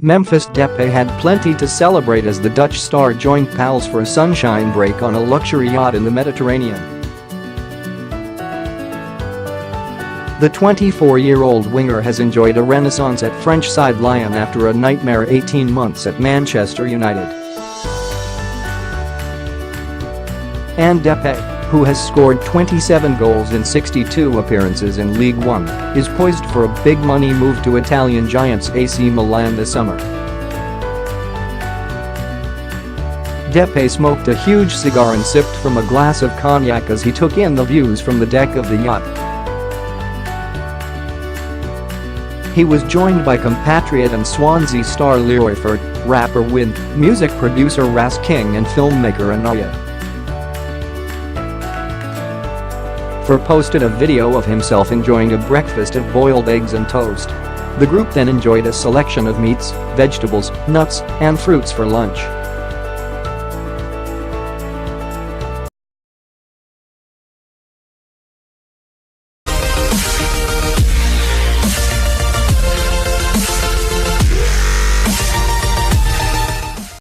Memphis Depay had plenty to celebrate as the Dutch star joined pals for a sunshine break on a luxury yacht in the Mediterranean. The 24-year-old winger has enjoyed a renaissance at French side Lyon after a nightmare 18 months at Manchester United.And Depay, who has scored 27 goals in 62 appearances in Ligue 1, is poised for a big-money move to Italian giants AC Milan this summer. Depay smoked a huge cigar and sipped from a glass of cognac as he took in the views from the deck of the yacht. He was joined by compatriot and Swansea star Leroy Fer, rapper Winne, music producer Rass King and filmmaker Anaya.Fer posted a video of himself enjoying a breakfast of boiled eggs and toast. The group then enjoyed a selection of meats, vegetables, nuts, and fruits for lunch.